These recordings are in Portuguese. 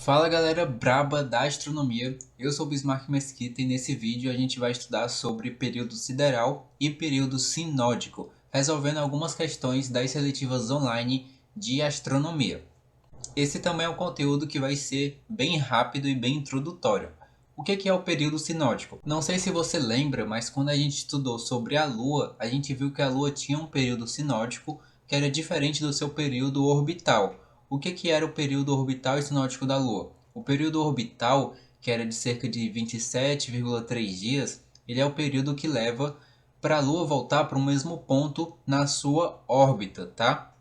Fala galera braba da astronomia, eu sou o Bismarck Mesquita e nesse vídeo a gente vai estudar sobre período sideral e período sinódico, resolvendo algumas questões das seletivas online de astronomia. Esse também é um conteúdo que vai ser bem rápido e bem introdutório. O que é o período sinódico? Não sei se você lembra, mas quando a gente estudou sobre a Lua, a gente viu que a Lua tinha um período sinódico que era diferente do seu período orbital. O que era o período orbital e sinódico da Lua? O período orbital, que era de cerca de 27,3 dias, ele é o período que leva para a Lua voltar para o mesmo ponto na sua órbita, tá?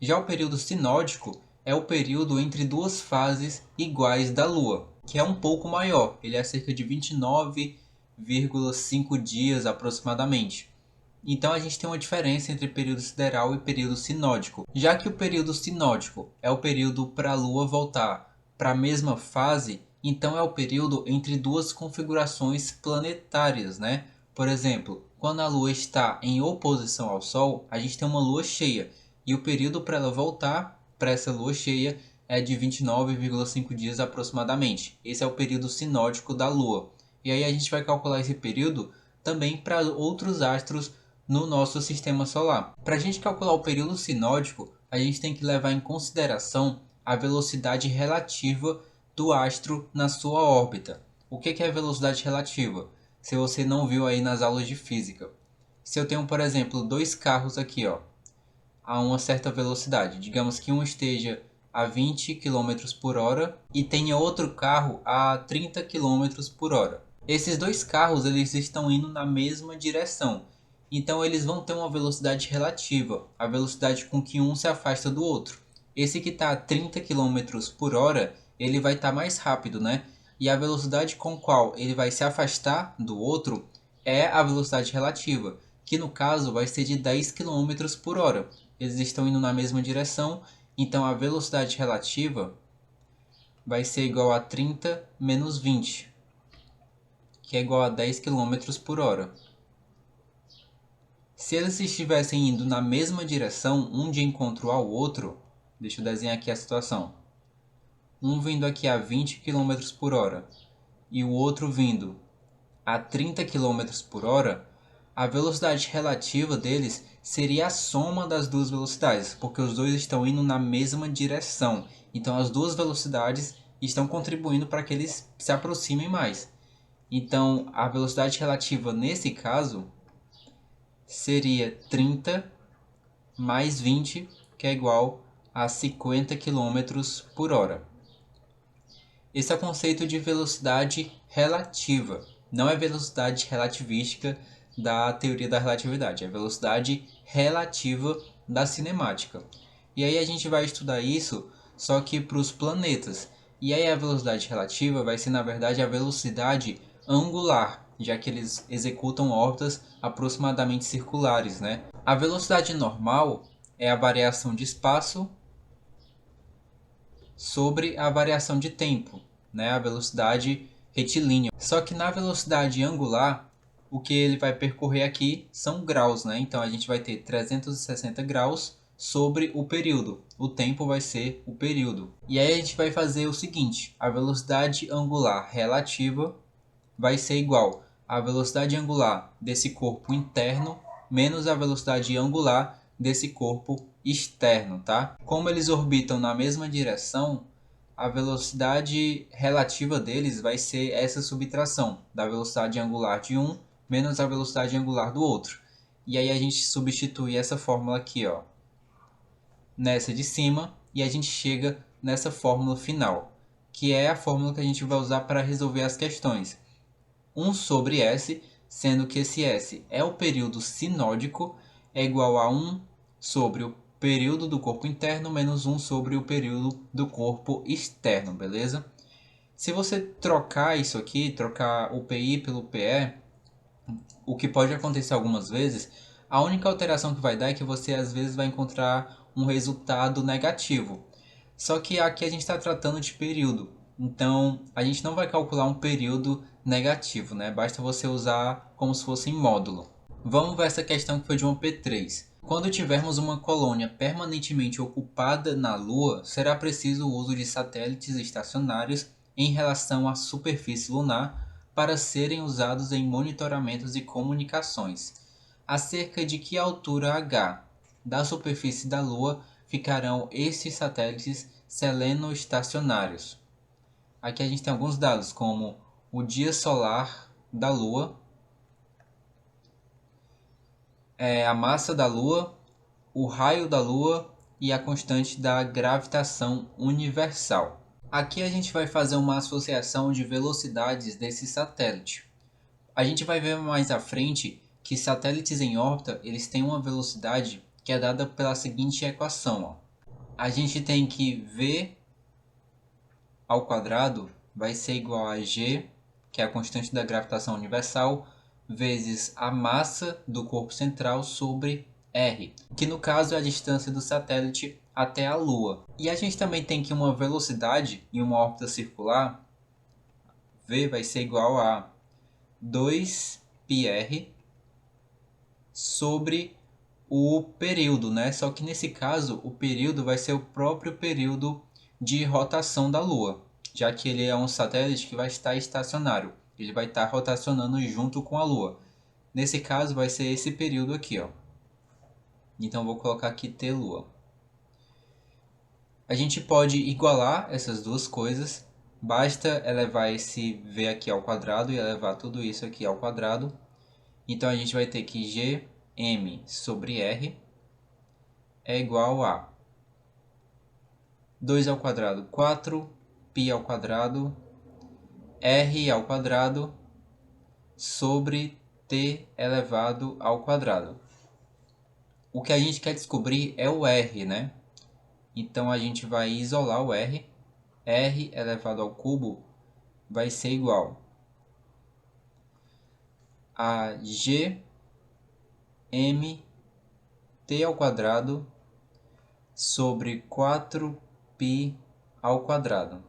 Já o período sinódico é o período entre duas fases iguais da Lua, que é um pouco maior, ele é cerca de 29,5 dias aproximadamente. Então a gente tem uma diferença entre período sideral e período sinódico. Já que o período sinódico é o período para a Lua voltar para a mesma fase, então é o período entre duas configurações planetárias, né? Por exemplo, quando a Lua está em oposição ao Sol, a gente tem uma Lua cheia. E o período para ela voltar para essa Lua cheia é de 29,5 dias aproximadamente. Esse é o período sinódico da Lua. E aí a gente vai calcular esse período também para outros astros no nosso sistema solar. Para a gente calcular o período sinódico, a gente tem que levar em consideração a velocidade relativa do astro na sua órbita. O que é a velocidade relativa? Se você não viu aí nas aulas de física. Se eu tenho, por exemplo, dois carros aqui, ó, a uma certa velocidade, digamos que um esteja a 20 km por hora e tenha outro carro a 30 km por hora. Esses dois carros eles estão indo na mesma direção, então eles vão ter uma velocidade relativa, a velocidade com que um se afasta do outro. Esse que está a 30 km por hora, ele vai estar mais rápido, né? E a velocidade com qual ele vai se afastar do outro é a velocidade relativa, que no caso vai ser de 10 km por hora. Eles estão indo na mesma direção, então a velocidade relativa vai ser igual a 30 menos 20, que é igual a 10 km por hora. Se eles estivessem indo na mesma direção, um de encontro ao outro, deixa eu desenhar aqui a situação. Um vindo aqui a 20 km por hora e o outro vindo a 30 km por hora, a velocidade relativa deles seria a soma das duas velocidades, porque os dois estão indo na mesma direção. Então as duas velocidades estão contribuindo para que eles se aproximem mais. Então a velocidade relativa nesse caso seria 30 mais 20, que é igual a 50 km por hora. Esse é o conceito de velocidade relativa. Não é velocidade relativística da teoria da relatividade, é velocidade relativa da cinemática. E aí a gente vai estudar isso só que para os planetas. E aí a velocidade relativa vai ser na verdade a velocidade angular, já que eles executam órbitas aproximadamente circulares, né? A velocidade normal é a variação de espaço sobre a variação de tempo, né? A velocidade retilínea. Só que na velocidade angular, o que ele vai percorrer aqui são graus, né? Então a gente vai ter 360 graus sobre o período. O tempo vai ser o período. E aí a gente vai fazer o seguinte: a velocidade angular relativa vai ser igual à velocidade angular desse corpo interno menos a velocidade angular desse corpo externo, tá? Como eles orbitam na mesma direção, a velocidade relativa deles vai ser essa subtração da velocidade angular de um menos a velocidade angular do outro. E aí a gente substitui essa fórmula aqui, ó, nessa de cima, e a gente chega nessa fórmula final, que é a fórmula que a gente vai usar para resolver as questões. 1 sobre S, sendo que esse S é o período sinódico, é igual a 1 sobre o período do corpo interno menos 1 sobre o período do corpo externo, beleza? Se você trocar isso aqui, trocar o PI pelo PE, o que pode acontecer algumas vezes, a única alteração que vai dar é que você às vezes vai encontrar um resultado negativo. Só que aqui a gente está tratando de período, então a gente não vai calcular um período negativo, né? Basta você usar como se fosse em módulo. Vamos ver essa questão que foi de uma P3. Quando tivermos uma colônia permanentemente ocupada na Lua, será preciso o uso de satélites estacionários em relação à superfície lunar para serem usados em monitoramentos e comunicações. A cerca de que altura h da superfície da Lua ficarão estes satélites selenoestacionários? Aqui a gente tem alguns dados, como o dia solar da Lua, a massa da Lua, o raio da Lua e a constante da gravitação universal. Aqui a gente vai fazer uma associação de velocidades desse satélite. A gente vai ver mais à frente que satélites em órbita eles têm uma velocidade que é dada pela seguinte equação. Ó. A gente tem que v ao quadrado vai ser igual a g, que é a constante da gravitação universal, vezes a massa do corpo central sobre r, que no caso é a distância do satélite até a Lua. E a gente também tem que uma velocidade em uma órbita circular, v vai ser igual a 2πr sobre o período, né? Só que nesse caso o período vai ser o próprio período de rotação da Lua, já que ele é um satélite que vai estar estacionário. Ele vai estar rotacionando junto com a Lua. Nesse caso vai ser esse período aqui, ó. Então vou colocar aqui T Lua. A gente pode igualar essas duas coisas. Basta elevar esse V aqui ao quadrado e elevar tudo isso aqui ao quadrado. Então a gente vai ter que Gm sobre R é igual a 2 ao quadrado, 4π ao quadrado, R ao quadrado sobre T elevado ao quadrado. O que a gente quer descobrir é o R, né? Então a gente vai isolar o R. R elevado ao cubo vai ser igual a Gm T ao quadrado sobre 4π ao quadrado.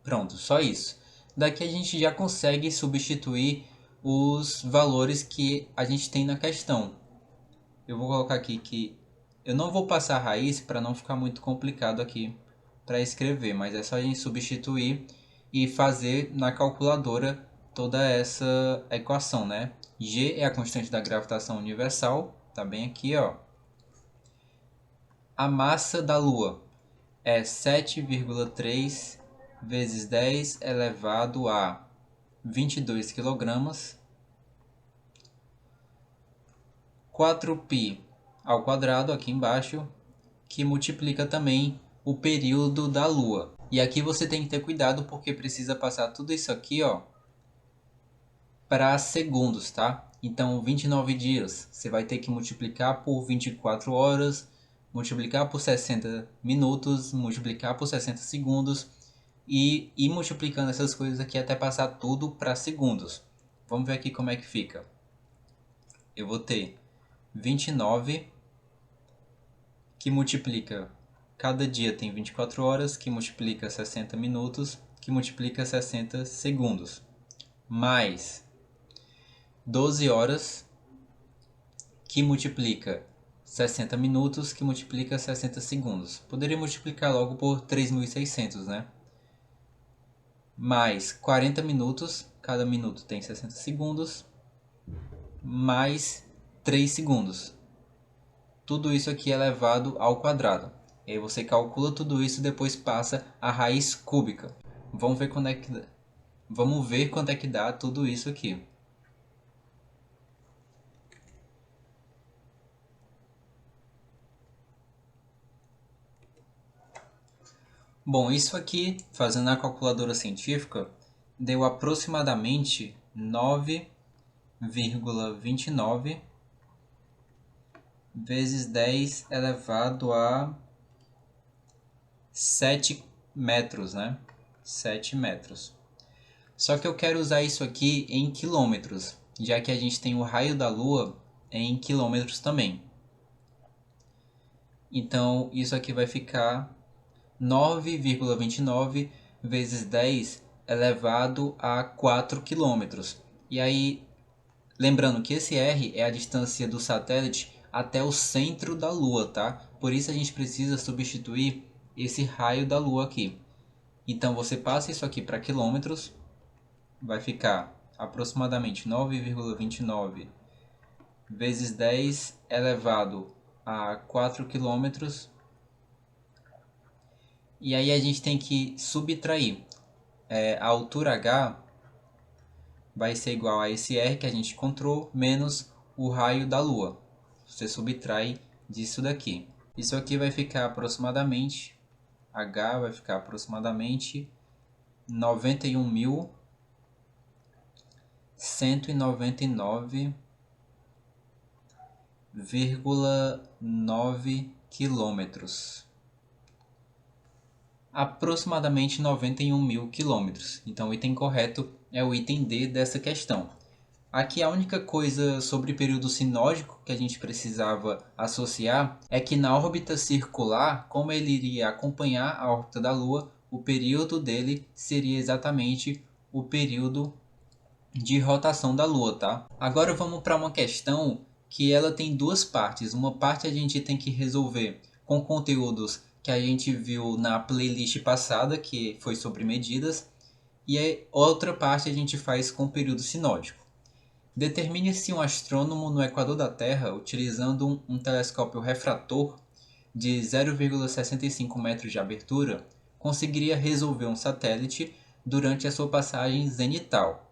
Pronto, só isso. Daqui a gente já consegue substituir os valores que a gente tem na questão. Eu vou colocar aqui que eu não vou passar a raiz para não ficar muito complicado aqui para escrever, mas é só a gente substituir e fazer na calculadora toda essa equação, né? G é a constante da gravitação universal, tá bem aqui, ó. A massa da Lua é 7,3 vezes 10 elevado a 22 kg. 4π ao quadrado aqui embaixo, que multiplica também o período da Lua. E aqui você tem que ter cuidado porque precisa passar tudo isso aqui, ó, para segundos, tá? Então 29 dias você vai ter que multiplicar por 24 horas, multiplicar por 60 minutos, multiplicar por 60 segundos e ir multiplicando essas coisas aqui até passar tudo para segundos. Vamos ver aqui como é que fica. Eu vou ter 29 que multiplica, cada dia tem 24 horas, que multiplica 60 minutos, que multiplica 60 segundos, mais 12 horas, que multiplica 60 minutos, que multiplica 60 segundos. Poderia multiplicar logo por 3.600, né? Mais 40 minutos, cada minuto tem 60 segundos, mais 3 segundos. Tudo isso aqui é elevado ao quadrado. E aí você calcula tudo isso e depois passa a raiz cúbica. Vamos ver quanto é que dá tudo isso aqui. Bom, isso aqui, fazendo a calculadora científica, deu aproximadamente 9,29 vezes 10 elevado a 7 metros, né? 7 metros. Só que eu quero usar isso aqui em quilômetros, já que a gente tem o raio da Lua em quilômetros também. Então, isso aqui vai ficar 9,29 vezes 10 elevado a 4 quilômetros. E aí, lembrando que esse R é a distância do satélite até o centro da Lua, tá? Por isso a gente precisa substituir esse raio da Lua aqui. Então você passa isso aqui para quilômetros, vai ficar aproximadamente 9,29 vezes 10 elevado a 4 quilômetros. E aí a gente tem que subtrair. A altura H vai ser igual a esse R que a gente encontrou, menos o raio da Lua. Você subtrai disso daqui. Isso aqui vai ficar aproximadamente, H vai ficar aproximadamente 91.199,9 quilômetros. Aproximadamente 91 mil quilômetros. Então o item correto é o item D dessa questão. Aqui a única coisa sobre período sinódico que a gente precisava associar é que na órbita circular, como ele iria acompanhar a órbita da Lua, o período dele seria exatamente o período de rotação da Lua, tá? Agora vamos para uma questão que ela tem duas partes. Uma parte a gente tem que resolver com conteúdos que a gente viu na playlist passada, que foi sobre medidas, e a outra parte a gente faz com período sinódico. Determine-se um astrônomo no equador da Terra utilizando um telescópio refrator de 0,65 metros de abertura conseguiria resolver um satélite durante a sua passagem zenital.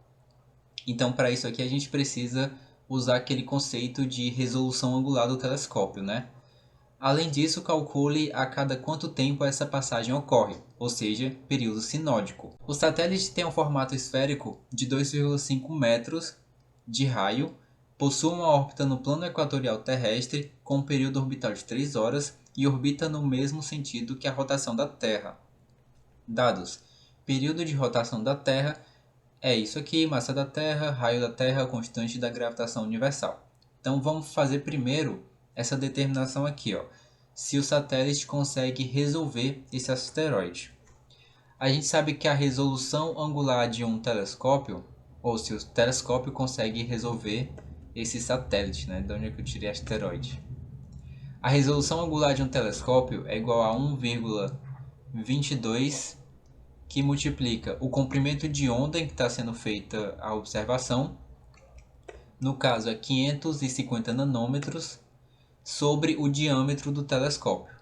Então, para isso aqui a gente precisa usar aquele conceito de resolução angular do telescópio, né? Além disso, calcule a cada quanto tempo essa passagem ocorre, ou seja, período sinódico. O satélite tem um formato esférico de 2,5 metros de raio, possui uma órbita no plano equatorial terrestre com um período orbital de 3 horas e orbita no mesmo sentido que a rotação da Terra. Dados: período de rotação da Terra é isso aqui, massa da Terra, raio da Terra, constante da gravitação universal. Então vamos fazer primeiro essa determinação aqui, ó, se o satélite consegue resolver esse asteroide. A gente sabe que a resolução angular de um telescópio, ou se o telescópio consegue resolver esse satélite, né? De onde é que eu tirei asteroide? A resolução angular de um telescópio é igual a 1,22 que multiplica o comprimento de onda em que está sendo feita a observação, no caso é 550 nanômetros, sobre o diâmetro do telescópio.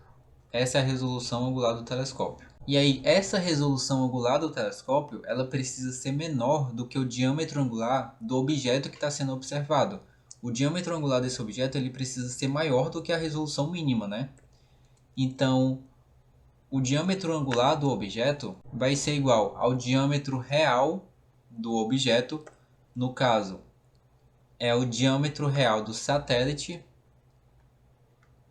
Essa é a resolução angular do telescópio. E aí, essa resolução angular do telescópio, ela precisa ser menor do que o diâmetro angular do objeto que está sendo observado. O diâmetro angular desse objeto ele precisa ser maior do que a resolução mínima, né? Então, o diâmetro angular do objeto vai ser igual ao diâmetro real do objeto, no caso, é o diâmetro real do satélite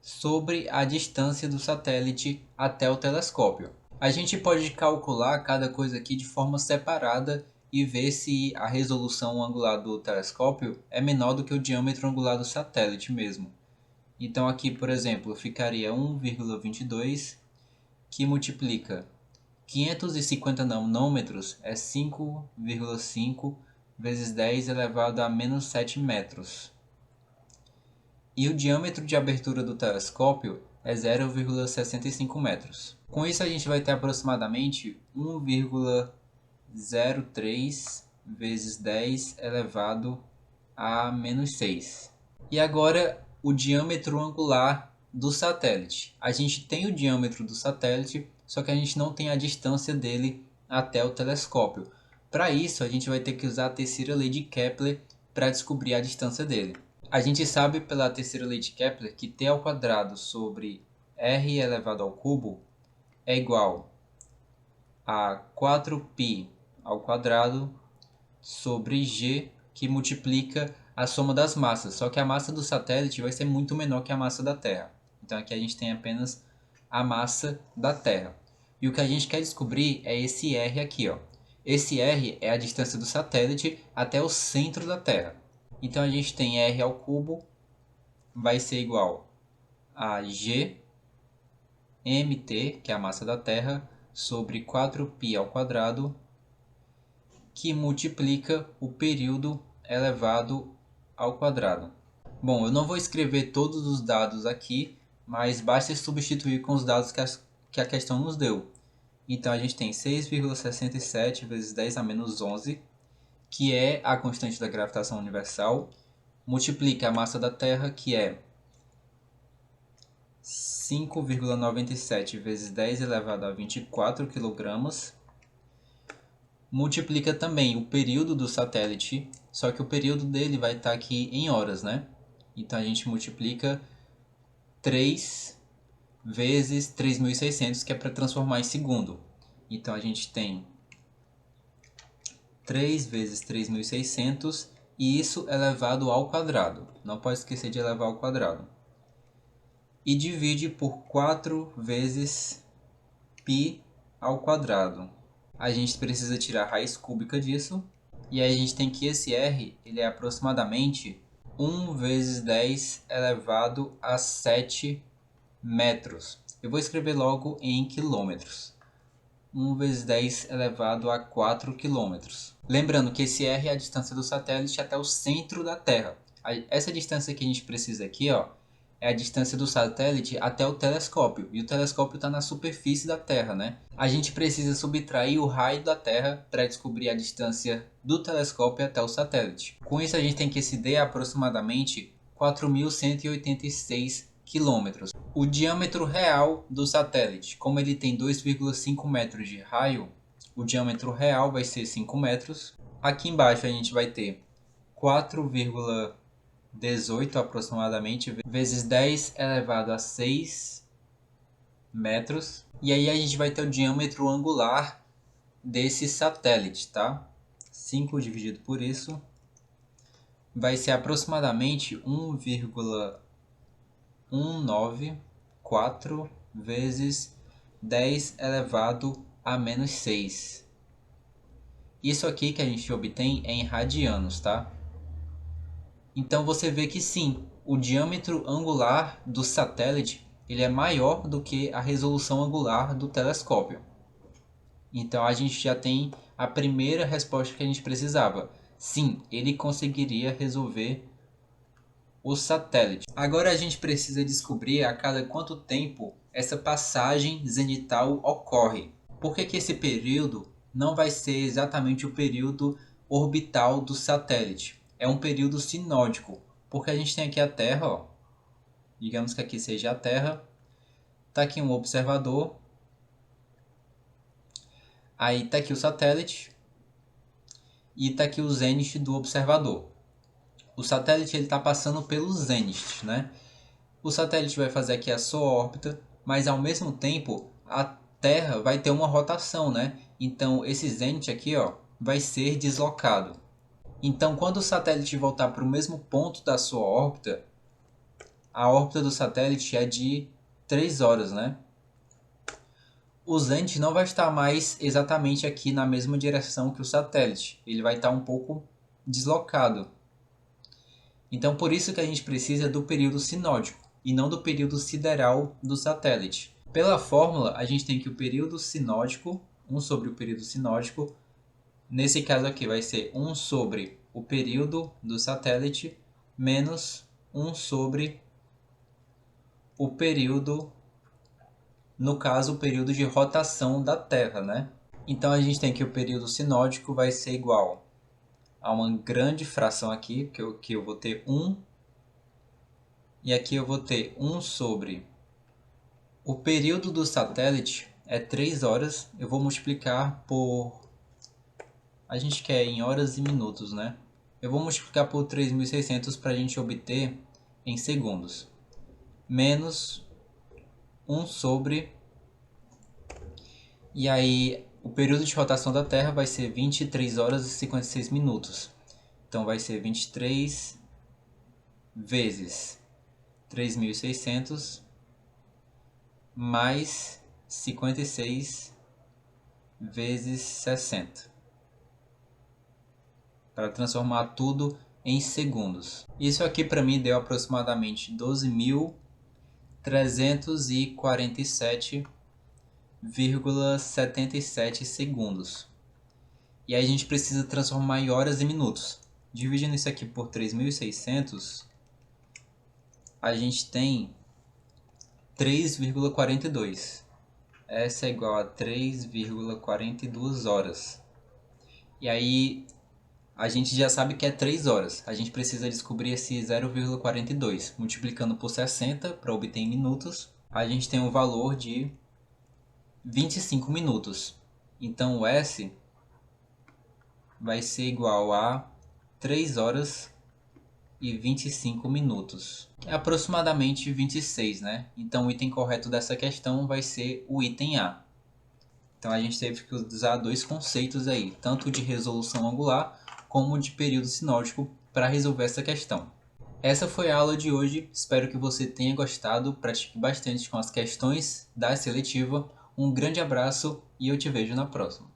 sobre a distância do satélite até o telescópio. A gente pode calcular cada coisa aqui de forma separada e ver se a resolução angular do telescópio é menor do que o diâmetro angular do satélite mesmo. Então aqui, por exemplo, ficaria 1,22 que multiplica 550 nanômetros é 5,5 vezes 10 elevado a menos 7 metros. E o diâmetro de abertura do telescópio é 0,65 metros. Com isso a gente vai ter aproximadamente 1,03 vezes 10 elevado a menos 6. E agora o diâmetro angular do satélite. A gente tem o diâmetro do satélite, só que a gente não tem a distância dele até o telescópio. Para isso, a gente vai ter que usar a terceira lei de Kepler para descobrir a distância dele. A gente sabe pela terceira lei de Kepler que t ao quadrado sobre r elevado ao cubo é igual a 4π ao quadrado sobre g, que multiplica a soma das massas. Só que a massa do satélite vai ser muito menor que a massa da Terra. Então aqui a gente tem apenas a massa da Terra. E o que a gente quer descobrir é esse r aqui, ó. Esse r é a distância do satélite até o centro da Terra. Então a gente tem r ao cubo vai ser igual a g mt, que é a massa da Terra, sobre 4π ao quadrado, que multiplica o período elevado ao quadrado. Bom, eu não vou escrever todos os dados aqui, mas basta substituir com os dados que a questão nos deu. Então a gente tem 6,67 vezes 10 a menos 11, que é a constante da gravitação universal, multiplica a massa da Terra, que é 5,97 vezes 10 elevado a 24 kg. Multiplica também o período do satélite, só que o período dele vai estar aqui em horas, né? Então a gente multiplica 3 vezes 3.600, que é para transformar em segundo. Então a gente tem 3 vezes 3.600 e isso elevado ao quadrado. Não pode esquecer de elevar ao quadrado. E divide por 4 vezes π ao quadrado. A gente precisa tirar a raiz cúbica disso. E aí a gente tem que esse r ele é aproximadamente 1 vezes 10 elevado a 7 metros. Eu vou escrever logo em quilômetros. 1 vezes 10 elevado a 4 quilômetros. Lembrando que esse r é a distância do satélite até o centro da Terra. Essa distância que a gente precisa aqui, ó, é a distância do satélite até o telescópio. E o telescópio está na superfície da Terra, né? A gente precisa subtrair o raio da Terra para descobrir a distância do telescópio até o satélite. Com isso, a gente tem que esse d é aproximadamente 4.186 quilômetros. O diâmetro real do satélite, como ele tem 2,5 metros de raio, o diâmetro real vai ser 5 metros. Aqui embaixo a gente vai ter 4,18 aproximadamente vezes 10 elevado a 6 metros. E aí a gente vai ter o diâmetro angular desse satélite, tá? 5 dividido por isso vai ser aproximadamente 1,194 vezes 10 elevado a menos 6. Isso aqui que a gente obtém é em radianos, tá? Então você vê que sim, o diâmetro angular do satélite ele é maior do que a resolução angular do telescópio. Então a gente já tem a primeira resposta que a gente precisava. Sim, ele conseguiria resolver o satélite. Agora a gente precisa descobrir a cada quanto tempo essa passagem zenital ocorre. Por que esse período não vai ser exatamente o período orbital do satélite? É um período sinódico, porque a gente tem aqui a Terra, ó. Digamos que aqui seja a Terra. Está aqui um observador. Aí está aqui o satélite. E está aqui o zênite do observador. O satélite está passando pelo zênite, né? O satélite vai fazer aqui a sua órbita, mas ao mesmo tempo a Terra vai ter uma rotação, né? Então esse zênite aqui, ó, vai ser deslocado. Então quando o satélite voltar para o mesmo ponto da sua órbita, a órbita do satélite é de 3 horas, né? O zênite não vai estar mais exatamente aqui na mesma direção que o satélite. Ele vai estar um pouco deslocado. Então por isso que a gente precisa do período sinódico e não do período sideral do satélite. Pela fórmula, a gente tem que o período sinódico, 1 sobre o período sinódico, nesse caso aqui vai ser 1 sobre o período do satélite menos 1 sobre o período, no caso, o período de rotação da Terra, né? Então a gente tem que o período sinódico vai ser igual a uma grande fração aqui, que eu vou ter 1, e aqui eu vou ter 1 sobre o período do satélite é 3 horas, eu vou multiplicar por... A gente quer em horas e minutos, né? Eu vou multiplicar por 3.600 para a gente obter em segundos. Menos 1 sobre... E aí, o período de rotação da Terra vai ser 23 horas e 56 minutos. Então, vai ser 23 vezes 3.600 mais 56 vezes 60. Para transformar tudo em segundos. Isso aqui para mim deu aproximadamente 12.347,77 segundos. E aí a gente precisa transformar em horas e minutos. Dividindo isso aqui por 3.600, a gente tem 3,42. S é igual a 3,42 horas. E aí a gente já sabe que é 3 horas. A gente precisa descobrir esse 0,42. Multiplicando por 60 para obter minutos, a gente tem um valor de 25 minutos. Então o S vai ser igual a 3 horas e 25 minutos. É aproximadamente 26, né? Então o item correto dessa questão vai ser o item A. Então a gente teve que usar dois conceitos aí, tanto de resolução angular como de período sinótico para resolver essa questão. Essa foi a aula de hoje, espero que você tenha gostado, pratique bastante com as questões da seletiva. Um grande abraço e eu te vejo na próxima.